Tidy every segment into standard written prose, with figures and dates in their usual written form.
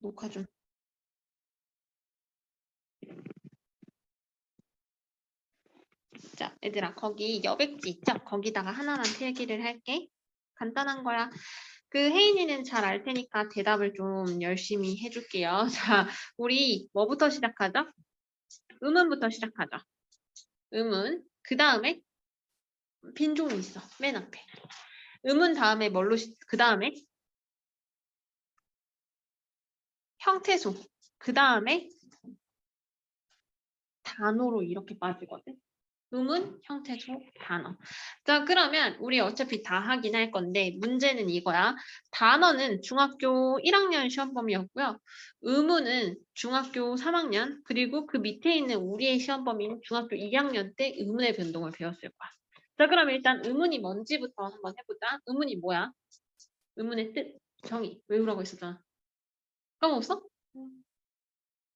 녹화 좀. 자, 얘들아, 거기 여백지 있죠? 거기다가 하나만 필기를 할게. 간단한 거야. 그 혜인이는 잘 알 테니까 대답을 좀 열심히 해줄게요. 자, 우리 뭐부터 시작하죠? 음운부터 시작하죠. 음운. 그 다음에 빈종이 있어. 맨 앞에. 음운 다음에 뭘로 그 다음에 형태소. 그 다음에 단어로 이렇게 빠지거든. 음운, 형태소, 단어. 자, 그러면 우리 어차피 다 하긴 할 건데 문제는 이거야. 단어는 중학교 1학년 시험 범위였고요. 음운은 중학교 3학년 그리고 그 밑에 있는 우리의 시험 범위는 중학교 2학년 때 음운의 변동을 배웠을 거야. 자, 그럼 일단 음운이 뭔지부터 한번 해보자. 음운이 뭐야? 음운의 뜻, 정의. 외우라고 했었잖아. 까먹었어?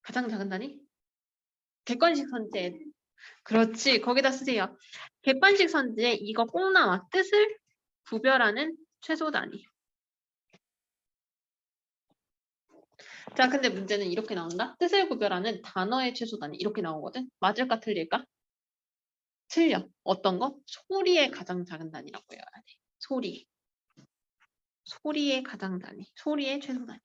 가장 작은 단위? 객관식 선제. 그렇지. 거기다 쓰세요. 객관식 선지에 이거 꼭 나와. 뜻을 구별하는 최소 단위. 자, 근데 문제는 이렇게 나온다. 뜻을 구별하는 단어의 최소 단위. 이렇게 나오거든. 맞을까 틀릴까? 틀려. 어떤 거? 소리의 가장 작은 단위라고 해야 돼. 소리. 소리의 가장 단위. 소리의 최소 단위야.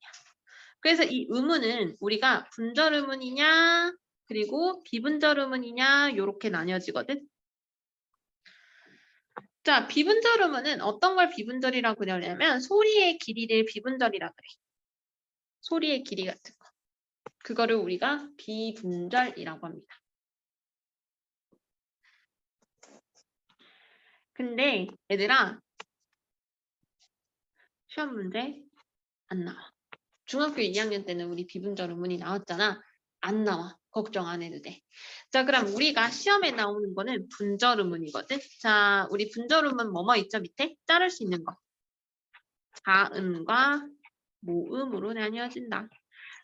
그래서 이 의문은 우리가 분절 의문이냐 그리고 비분절 의문이냐 이렇게 나뉘어지거든. 자, 비분절 의문은 어떤 걸 비분절이라고 그러냐면 소리의 길이를 비분절이라 그래. 소리의 길이 같은 거. 그거를 우리가 비분절이라고 합니다. 근데 얘들아 시험 문제 안 나와. 중학교 2학년 때는 우리 비분절 의문이 나왔잖아. 안 나와. 걱정 안 해도 돼. 자, 그럼 우리가 시험에 나오는 거는 분절 의문이거든. 자, 우리 분절 의문 뭐뭐 있죠? 밑에 자를 수 있는 거. 자음과 모음으로 나뉘어진다.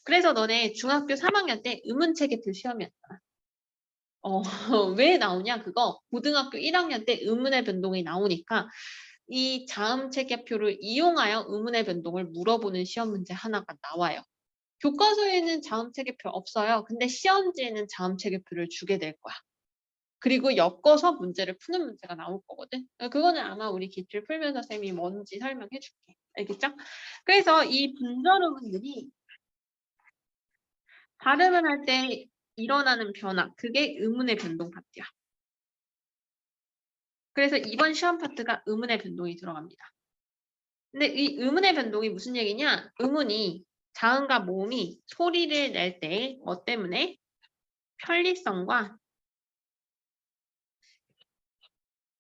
그래서 너네 중학교 3학년 때 의문체계표 시험이었잖아. 왜 나오냐 그거 고등학교 1학년 때 의문의 변동이 나오니까 이 자음체계표를 이용하여 의문의 변동을 물어보는 시험 문제 하나가 나와요. 교과서에는 자음체계표 없어요. 근데 시험지에는 자음체계표를 주게 될 거야. 그리고 엮어서 문제를 푸는 문제가 나올 거거든. 그거는 아마 우리 기출 풀면서 쌤이 뭔지 설명해 줄게. 알겠죠? 그래서 이 분절 의문들이 발음을 할 때 일어나는 변화, 그게 의문의 변동 파트야. 그래서 이번 시험 파트가 의문의 변동이 들어갑니다. 근데 이 의문의 변동이 무슨 얘기냐? 의문이 자음과 모음이 소리를 낼 때 뭐 때문에? 편리성과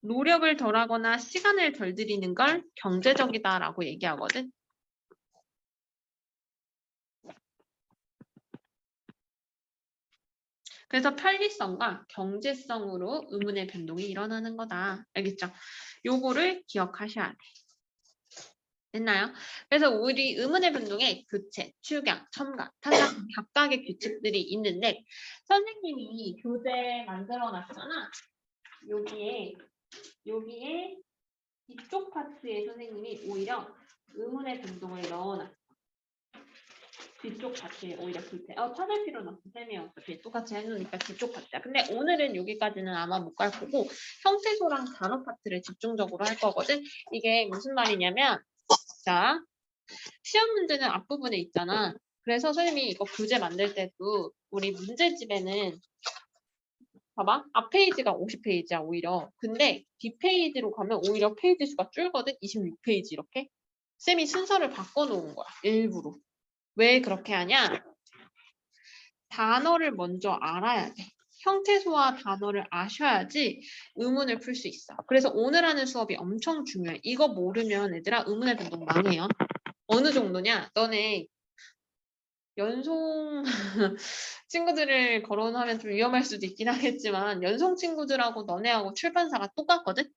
노력을 덜하거나 시간을 덜 들이는 걸 경제적이다라고 얘기하거든. 그래서 편리성과 경제성으로 의문의 변동이 일어나는 거다. 알겠죠? 요거를 기억하셔야 돼. 됐나요? 그래서 우리 의문의 변동에 교체, 축약, 첨가, 타작 각각의 규칙들이 있는데 선생님이 교재 만들어 놨잖아. 여기에 이쪽 파트에 선생님이 오히려 의문의 변동을 넣어놨어. 뒤쪽 파트에 오히려 불태. 찾을 필요는 없어. 쌤이 어차피 똑같이 해놓으니까 뒤쪽 파트야. 근데 오늘은 여기까지는 아마 못 갈 거고 형태소랑 단어 파트를 집중적으로 할 거거든. 이게 무슨 말이냐면 자 시험 문제는 앞부분에 있잖아. 그래서 선생님이 이거 교재 만들 때도 우리 문제집에는 봐봐. 앞 페이지가 50페이지야 오히려. 근데 뒷페이지로 가면 오히려 페이지 수가 줄거든. 26페이지 이렇게. 쌤이 순서를 바꿔놓은 거야. 일부러. 왜 그렇게 하냐? 단어를 먼저 알아야 돼. 형태소와 단어를 아셔야지 의문을 풀 수 있어. 그래서 오늘 하는 수업이 엄청 중요해. 이거 모르면 얘들아 의문의 변동 망해요. 어느 정도냐? 너네 연송 친구들을 거론하면 좀 위험할 수도 있긴 하겠지만 연송 친구들하고 너네하고 출판사가 똑같거든?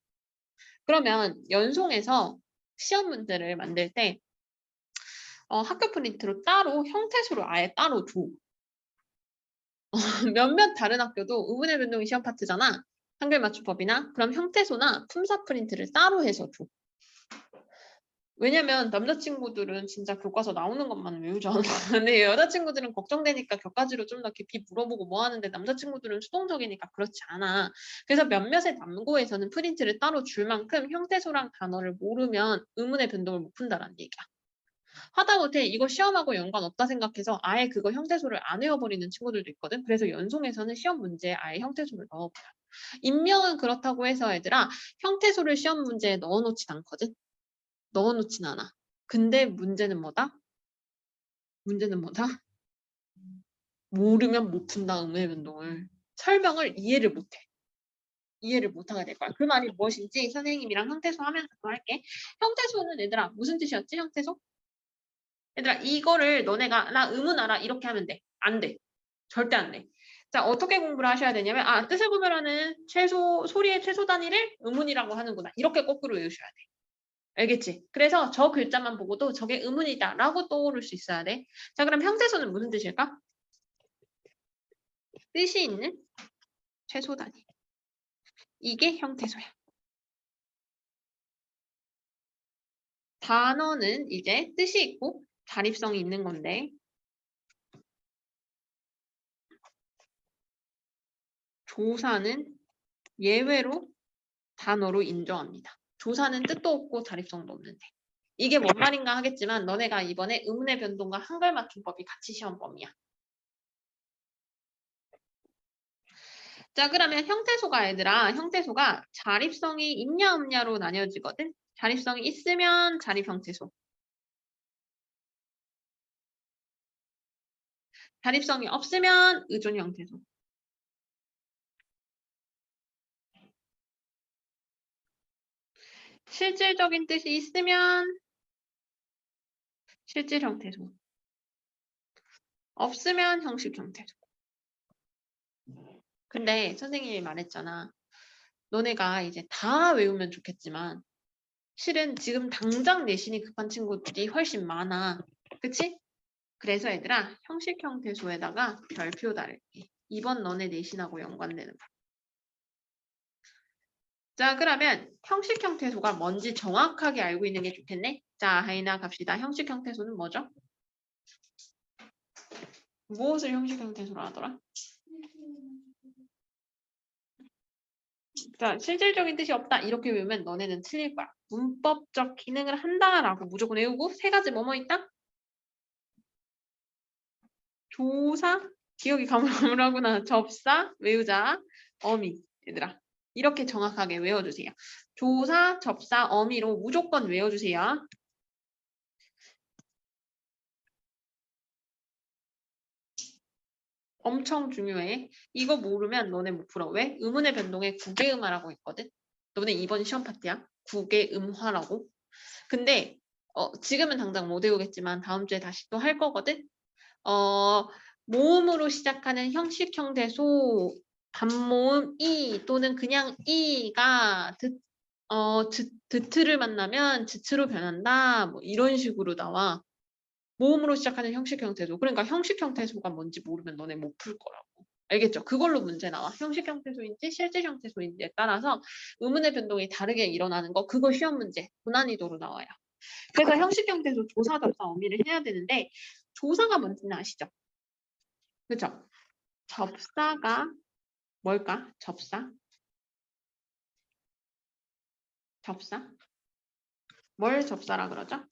그러면 연송에서 시험 문제를 만들 때 학교 프린트로 따로 형태소를 아예 따로 줘. 몇몇 다른 학교도 의문의 변동이 시험 파트잖아. 한글 맞춤법이나 그럼 형태소나 품사 프린트를 따로 해서 줘. 왜냐면 남자친구들은 진짜 교과서 나오는 것만 외우잖아. 근데 여자친구들은 걱정되니까 격가지로 좀 더 깊이 물어보고 뭐 하는데 남자친구들은 수동적이니까 그렇지 않아. 그래서 몇몇의 남고에서는 프린트를 따로 줄 만큼 형태소랑 단어를 모르면 의문의 변동을 못 푼다라는 얘기야. 하다못해 이거 시험하고 연관 없다 생각해서 아예 그거 형태소를 안 외워버리는 친구들도 있거든. 그래서 연송에서는 시험 문제에 아예 형태소를 넣어버려. 인명은 그렇다고 해서 얘들아 형태소를 시험 문제에 넣어놓진 않거든. 넣어놓진 않아. 근데 문제는 뭐다? 문제는 뭐다? 모르면 못 푼다, 의문의 변동을. 설명을 이해를 못해. 이해를 못하게 될 거야. 그 말이 무엇인지 선생님이랑 형태소 하면서 할게. 형태소는 얘들아 무슨 뜻이었지? 형태소? 얘들아 이거를 너네가 나 의문 알아 이렇게 하면 돼. 안 돼. 절대 안 돼. 자 어떻게 공부를 하셔야 되냐면 뜻을 구별하는 최소 소리의 최소 단위를 의문이라고 하는구나. 이렇게 거꾸로 외우셔야 돼. 알겠지? 그래서 저 글자만 보고도 저게 의문이다 라고 떠오를 수 있어야 돼. 자 그럼 형태소는 무슨 뜻일까? 뜻이 있는 최소 단위. 이게 형태소야. 단어는 이제 뜻이 있고 자립성이 있는 건데 조사는 예외로 단어로 인정합니다. 조사는 뜻도 없고 자립성도 없는데. 이게 뭔 말인가 하겠지만 너네가 이번에 의문의 변동과 한글 맞춤법이 같이 시험 범위야. 자 그러면 형태소가 얘들아 형태소가 자립성이 있냐 없냐로 나뉘어지거든. 자립성이 있으면 자립 형태소. 자립성이 없으면 의존 형태소. 실질적인 뜻이 있으면 실질 형태소. 없으면 형식 형태소. 근데 선생님이 말했잖아. 너네가 이제 다 외우면 좋겠지만 실은 지금 당장 내신이 급한 친구들이 훨씬 많아. 그치? 그래서 얘들아 형식 형태소에다가 별표 달기. 이번 너네 내신하고 연관되는 거. 자 그러면 형식 형태소가 뭔지 정확하게 알고 있는 게 좋겠네. 자 하이나 갑시다. 형식 형태소는 뭐죠? 무엇을 형식 형태소로 하더라? 자 실질적인 뜻이 없다. 이렇게 외우면 너네는 틀릴 거야. 문법적 기능을 한다라고 무조건 외우고 세 가지 뭐뭐 있다? 조사, 기억이 가물가물하구나. 접사, 외우자, 어미. 얘들아 이렇게 정확하게 외워주세요. 조사, 접사, 어미로 무조건 외워주세요. 엄청 중요해. 이거 모르면 너네 못 풀어. 왜? 의문의 변동에 구개음화라고 있거든. 너네 이번 시험 파트야. 구개음화라고. 근데 지금은 당장 못 외우겠지만 다음 주에 다시 또 할 거거든. 모음으로 시작하는 형식 형태소 단모음 이 또는 그냥 이가 드트를 만나면 지트로 변한다. 뭐 이런 식으로 나와. 모음으로 시작하는 형식 형태소. 그러니까 형식 형태소가 뭔지 모르면 너네 못 풀 거라고. 알겠죠? 그걸로 문제 나와. 형식 형태소인지 실질 형태소인지에 따라서 의문의 변동이 다르게 일어나는 거 그거 시험 문제 고난이도로 나와요. 그래서 형식 형태소 조사, 접사, 어미를 해야 되는데 조사가 뭔지는 아시죠? 그렇죠? 접사가 뭘까? 접사? 접사? 뭘 접사라 그러죠?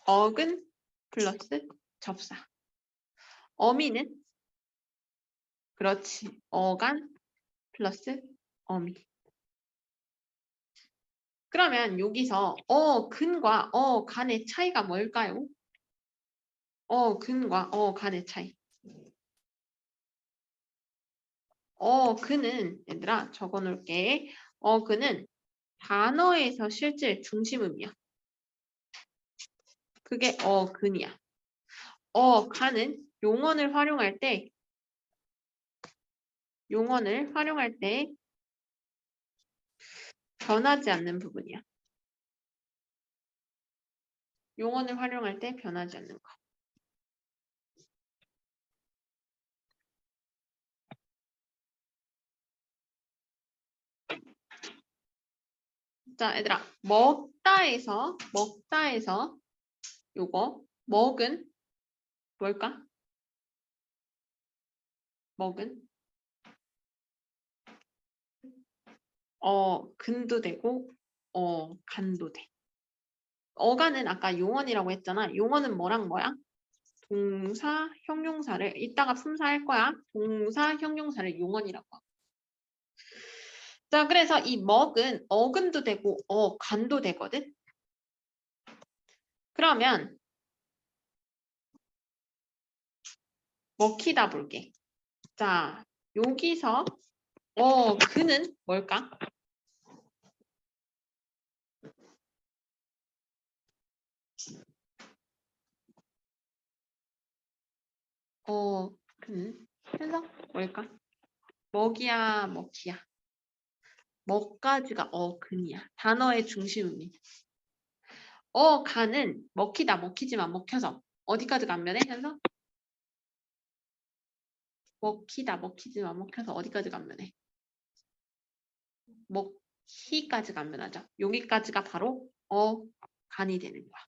어근 플러스 접사. 어미는 그렇지. 어간 플러스 어미. 그러면 여기서 어근과 어간의 차이가 뭘까요? 어근과 어간의 차이. 어근은 얘들아 적어 놓을게. 어근은 단어에서 실질 중심음이야. 그게 어근이야. 어간은 용언을 활용할 때 변하지 않는 부분이야. 용언을 활용할 때 변하지 않는 거. 자, 얘들아, 먹다에서 요거 먹은 뭘까? 먹은 근도 되고 간도 돼. 어간은 아까 용언이라고 했잖아. 용언은 뭐랑 뭐야? 동사, 형용사를 이따가 품사할 거야. 동사, 형용사를 용언이라고 하고. 자, 그래서 이 먹은 어근도 되고 간도 되거든. 그러면 먹히다 볼게. 자, 여기서 그는 뭘까? 그는 해서 뭘까? 먹이야, 먹히야. 먹가지가 근이야. 단어의 중심이. 간은 먹히다, 먹히지만 먹혀서 어디까지 가면 돼? 해서 먹히다, 먹히지만 먹혀서 어디까지 가면 해? 먹히까지 가면 하죠. 여기까지가 바로 간이 되는 거야.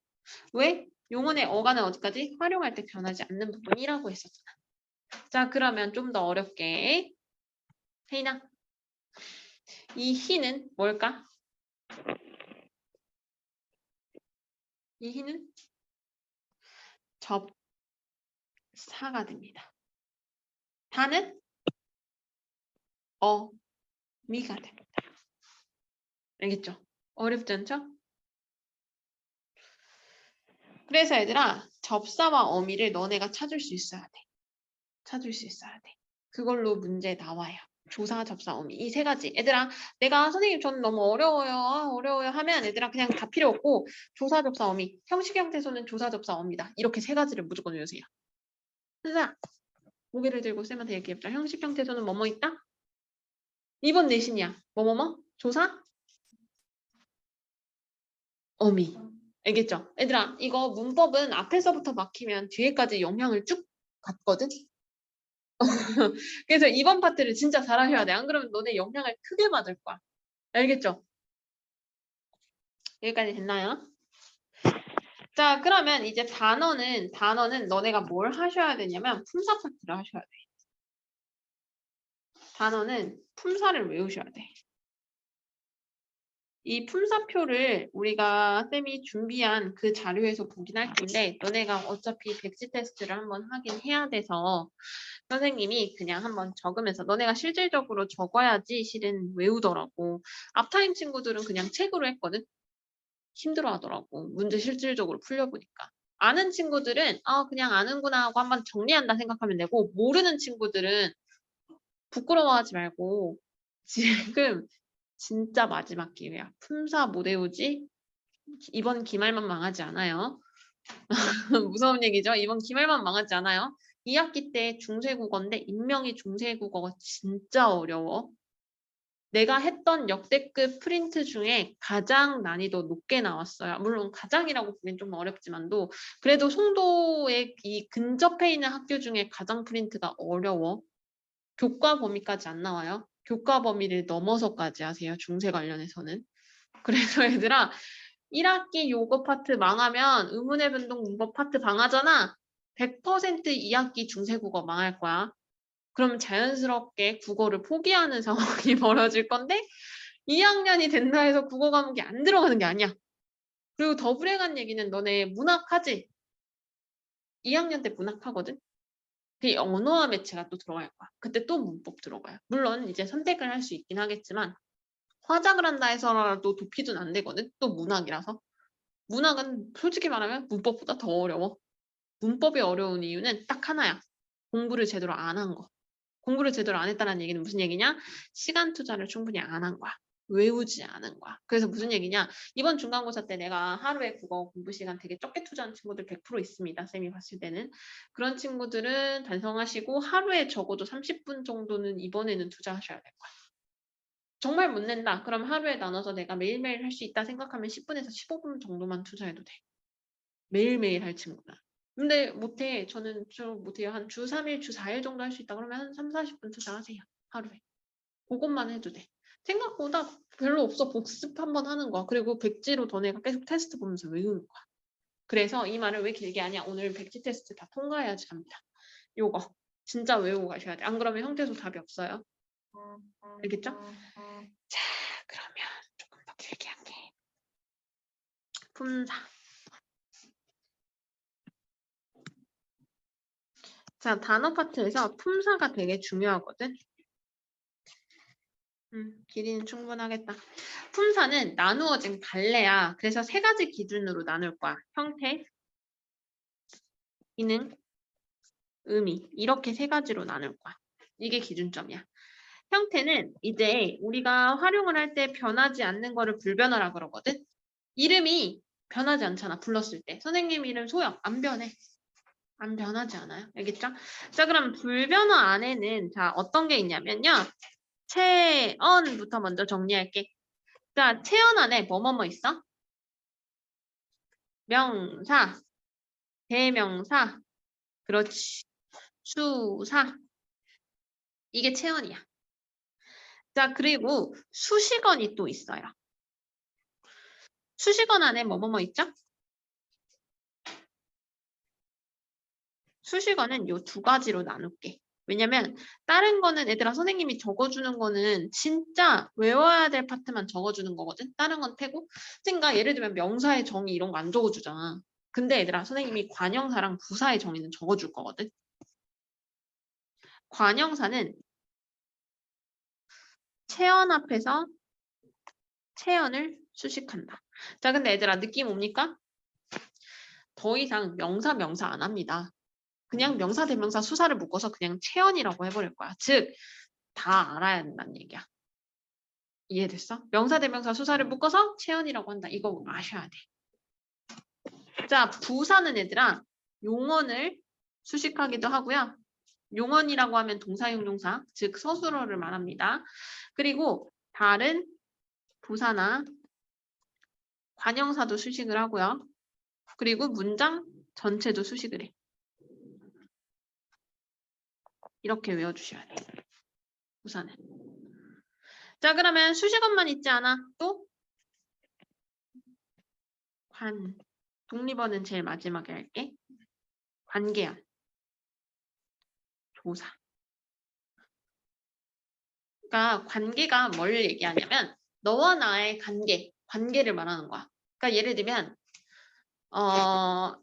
왜? 용언의 어간은 어디까지? 활용할 때 변하지 않는 부분이라고 했었잖아. 자, 그러면 좀 더 어렵게. 혜인아, 이 희는 뭘까? 이 희는 접사가 됩니다. 다는 미가 됩니다. 알겠죠? 어렵지 않죠? 그래서 얘들아, 접사와 어미를 너네가 찾을 수 있어야 돼. 찾을 수 있어야 돼. 그걸로 문제 나와요. 조사, 접사, 어미. 이 세 가지. 얘들아, 내가 선생님 저는 너무 어려워요. 어려워요 하면 얘들아 그냥 다 필요 없고 조사, 접사, 어미. 형식 형태소는 조사, 접사, 어미다. 이렇게 세 가지를 무조건 외우세요. 그래서 고개를 들고 쌤한테 얘기해보자. 형식 형태소는 뭐뭐 있다? 2번 내신이야. 뭐뭐뭐? 조사? 어미. 알겠죠? 얘들아, 이거 문법은 앞에서부터 막히면 뒤에까지 영향을 쭉 받거든? 그래서 이번 파트를 진짜 잘하셔야 돼. 안 그러면 너네 영향을 크게 받을 거야. 알겠죠? 여기까지 됐나요? 자, 그러면 이제 단어는 너네가 뭘 하셔야 되냐면 품사 파트를 하셔야 돼. 단어는 품사를 외우셔야 돼. 이 품사표를 우리가 쌤이 준비한 그 자료에서 보긴 할 텐데 너네가 어차피 백지 테스트를 한번 하긴 해야 돼서 선생님이 그냥 한번 적으면서 너네가 실질적으로 적어야지 실은 외우더라고. 앞타임 친구들은 그냥 책으로 했거든. 힘들어 하더라고. 문제 실질적으로 풀려보니까. 아는 친구들은 그냥 아는구나 하고 한번 정리한다 생각하면 되고 모르는 친구들은 부끄러워하지 말고 지금 진짜 마지막 기회야. 품사 못 외우지? 이번 기말만 망하지 않아요. 무서운 얘기죠? 이번 기말만 망하지 않아요. 2학기 때 중세국어인데 인명이 중세국어가 진짜 어려워. 내가 했던 역대급 프린트 중에 가장 난이도 높게 나왔어요. 물론 가장이라고 보기엔 좀 어렵지만도 그래도 송도에 이 근접해 있는 학교 중에 가장 프린트가 어려워. 교과 범위까지 안 나와요. 교과 범위를 넘어서까지 하세요. 중세 관련해서는. 그래서 얘들아 1학기 요거 파트 망하면 의문의 변동 문법 파트 망하잖아. 100% 2학기 중세국어 망할 거야. 그러면 자연스럽게 국어를 포기하는 상황이 벌어질 건데 2학년이 된다 해서 국어 과목이 안 들어가는 게 아니야. 그리고 더 불행한 얘기는 너네 문학하지? 2학년 때 문학하거든? 그 언어와 매체가 또 들어갈 거야. 그때 또 문법 들어가요. 물론 이제 선택을 할 수 있긴 하겠지만 화작을 한다 해서라도 도피도는 안 되거든? 또 문학이라서. 문학은 솔직히 말하면 문법보다 더 어려워. 문법이 어려운 이유는 딱 하나야. 공부를 제대로 안 한 거. 공부를 제대로 안 했다는 얘기는 무슨 얘기냐? 시간 투자를 충분히 안 한 거야. 외우지 않은 거야. 그래서 무슨 얘기냐? 이번 중간고사 때 내가 하루에 국어 공부 시간 되게 적게 투자한 친구들 100% 있습니다. 쌤이 봤을 때는. 그런 친구들은 반성하시고 하루에 적어도 30분 정도는 이번에는 투자하셔야 될 거야. 정말 못 낸다. 그럼 하루에 나눠서 내가 매일매일 할 수 있다 생각하면 10분에서 15분 정도만 투자해도 돼. 매일매일 할 친구가. 근데 못해. 저는 좀 못해요. 한 주 3일, 주 4일 정도 할 수 있다 그러면 한 3, 40분 투자하세요. 하루에. 그것만 해도 돼. 생각보다 별로 없어. 복습 한번 하는 거야. 그리고 백지로 너네가 계속 테스트 보면서 외우는 거야. 그래서 이 말을 왜 길게 하냐. 오늘 백지 테스트 다 통과해야지 합니다. 요거 진짜 외우고 가셔야 돼. 안 그러면 형태소 답이 없어요. 알겠죠? 자, 그러면 조금 더 길게 할게. 품사. 자, 단어 파트에서 품사가 되게 중요하거든. 길이는 충분하겠다. 품사는 나누어진 갈래야. 그래서 세 가지 기준으로 나눌 거야. 형태, 기능, 의미. 이렇게 세 가지로 나눌 거야. 이게 기준점이야. 형태는 이제 우리가 활용을 할 때 변하지 않는 거를 불변어라 그러거든. 이름이 변하지 않잖아. 불렀을 때. 선생님 이름 소영. 안 변해. 안 변하지 않아요. 알겠죠? 자, 그럼 불변어 안에는 자 어떤 게 있냐면요. 체언부터 먼저 정리할게. 자, 체언 안에 뭐뭐뭐 있어? 명사, 대명사, 그렇지. 수사. 이게 체언이야. 자, 그리고 수식어이 또 있어요. 수식어 안에 뭐뭐뭐 있죠? 수식어는 요 두 가지로 나눌게. 왜냐면 다른 거는 얘들아 선생님이 적어주는 거는 진짜 외워야 될 파트만 적어주는 거거든. 다른 건 패고. 그러니까 예를 들면 명사의 정의 이런 거 안 적어주잖아. 근데 얘들아 선생님이 관형사랑 부사의 정의는 적어줄 거거든. 관형사는 체언 앞에서 체언을 수식한다. 자, 근데 얘들아 느낌 옵니까? 더 이상 명사 안 합니다. 그냥 명사 대명사 수사를 묶어서 그냥 체언이라고 해버릴 거야. 즉 다 알아야 된다는 얘기야. 이해됐어? 명사 대명사 수사를 묶어서 체언이라고 한다. 이거 아셔야 돼. 자, 부사는 얘들아 용언을 수식하기도 하고요. 용언이라고 하면 동사형용사, 즉 서술어를 말합니다. 그리고 다른 부사나 관형사도 수식을 하고요. 그리고 문장 전체도 수식을 해. 이렇게 외워주셔야 돼. 부사는. 자, 그러면 수식어만 있지 않아? 또 독립어는 제일 마지막에 할게. 관계형. 조사. 그러니까 관계가 뭘 얘기하냐면 너와 나의 관계를 말하는 거야. 그러니까 예를 들면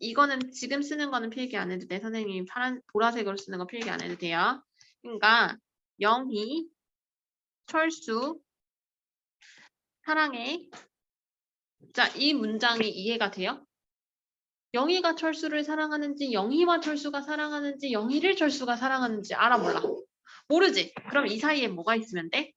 이거는 지금 쓰는 거는 필기 안 해도 돼. 선생님이 보라색으로 쓰는 거 필기 안 해도 돼요. 그러니까 영희, 철수, 사랑해. 자, 이 문장이 이해가 돼요? 영희가 철수를 사랑하는지 영희와 철수가 사랑하는지 영희를 철수가 사랑하는지 알아 몰라? 모르지? 그럼 이 사이에 뭐가 있으면 돼?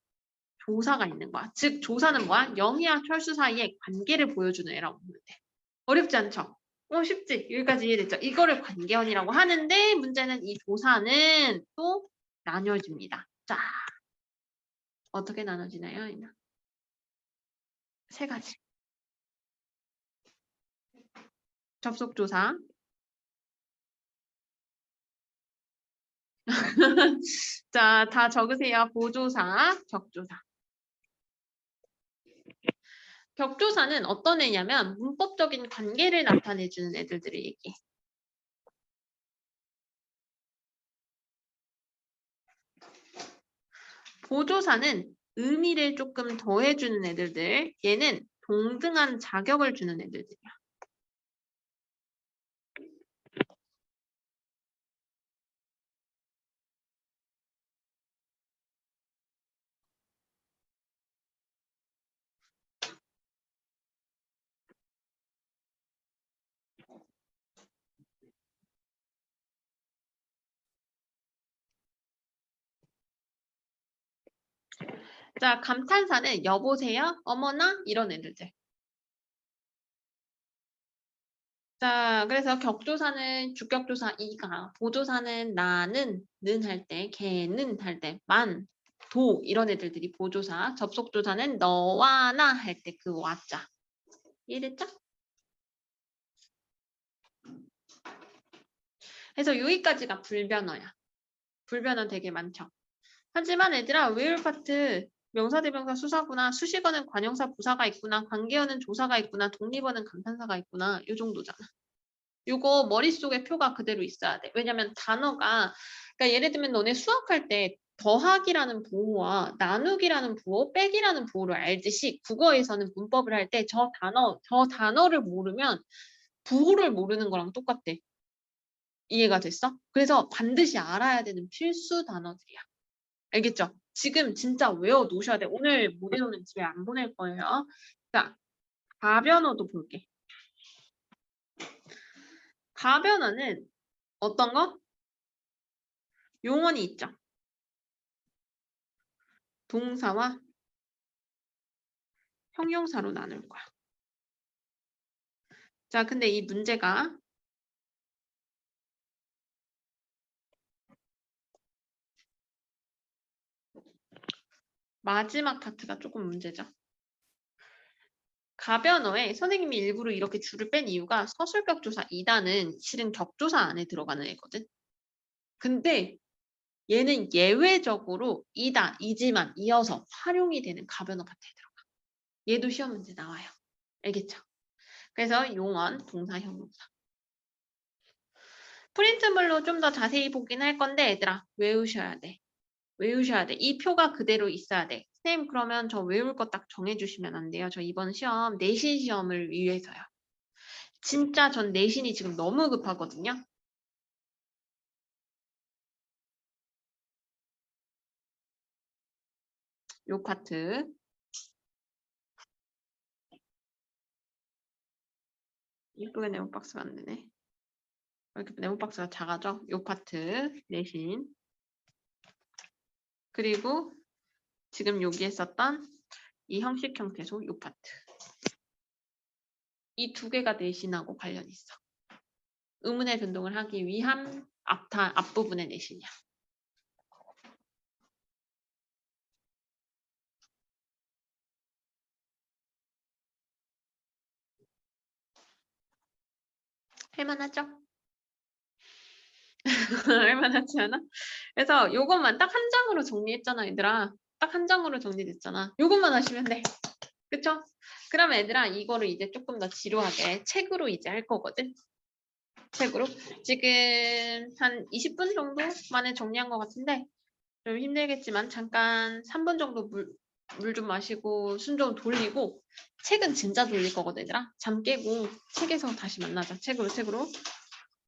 조사가 있는 거야. 즉 조사는 뭐야? 영희와 철수 사이에 관계를 보여주는 애라고 보면 돼. 어렵지 않죠? 쉽지? 여기까지 이해됐죠? 이거를 관계원이라고 하는데 문제는 이 조사는 또 나뉘어집니다. 자, 어떻게 나눠지나요? 세 가지. 접속조사. 자, 다 적으세요. 보조사, 적조사. 격조사는 어떤 애냐면 문법적인 관계를 나타내주는 애들을 얘기해. 보조사는 의미를 조금 더해주는 애들들. 얘는 동등한 자격을 주는 애들이야. 자, 감탄사는 여보세요, 어머나 이런 애들들. 자, 그래서 격조사는 주격조사 이가, 보조사는 나는, 는 할 때, 걔는 할 때, 만, 도 이런 애들들이 보조사. 접속조사는 너와 나 할 때 그 와자. 이해됐죠? 그래서 여기까지가 불변어야. 불변어 되게 많죠. 하지만 얘들아 외울 파트 명사대명사 수사구나. 수식어는 관형사 부사가 있구나. 관계어는 조사가 있구나. 독립어는 감탄사가 있구나. 요 정도잖아. 요거 머릿속에 표가 그대로 있어야 돼. 왜냐면 단어가 그러니까 예를 들면 너네 수학할 때 더하기라는 부호와 나누기라는 부호, 빼기라는 부호를 알듯이 국어에서는 문법을 할 때 저 단어를 모르면 부호를 모르는 거랑 똑같대. 이해가 됐어? 그래서 반드시 알아야 되는 필수 단어들이야. 알겠죠? 지금 진짜 외워 놓으셔야 돼. 오늘 모레오는 집에 안 보낼 거예요. 자, 가변어도 볼게. 가변어는 어떤 거? 용언이 있죠. 동사와 형용사로 나눌 거야. 자, 근데 이 문제가 마지막 파트가 조금 문제죠. 가변어에 선생님이 일부러 이렇게 줄을 뺀 이유가 서술격조사 2단은 실은 격조사 안에 들어가는 애거든. 근데 얘는 예외적으로 이지만 이어서 활용이 되는 가변어 파트에 들어가. 얘도 시험 문제 나와요. 알겠죠? 그래서 용언, 동사, 형용사. 프린트물로 좀 더 자세히 보긴 할 건데 얘들아 외우셔야 돼. 외우셔야 돼. 이 표가 그대로 있어야 돼. 선생님 그러면 저 외울 거 딱 정해주시면 안 돼요. 저 이번 시험 내신 시험을 위해서요. 진짜 전 내신이 지금 너무 급하거든요. 요 파트. 이쁘게 네모 박스가 안 되네. 이렇게 네모 박스가 작아져. 요 파트 내신. 그리고 지금 여기에 썼던 이 형식 형태소 요 파트. 이 두 개가 내신하고 관련 있어. 의문의 변동을 하기 위한 앞부분의 내신이야. 할만하죠? 할만하지 않아? 그래서 요것만 딱 한 장으로 정리했잖아, 얘들아. 딱 한 장으로 정리됐잖아. 요것만 하시면 돼. 그쵸? 그러면 얘들아 이거를 이제 조금 더 지루하게 책으로 이제 할 거거든. 책으로. 지금 한 20분 정도 만에 정리한 것 같은데 좀 힘들겠지만 잠깐 3분 정도 물 좀 마시고 숨 좀 돌리고 책은 진짜 돌릴 거거든 얘들아. 잠 깨고 책에서 다시 만나자. 책으로.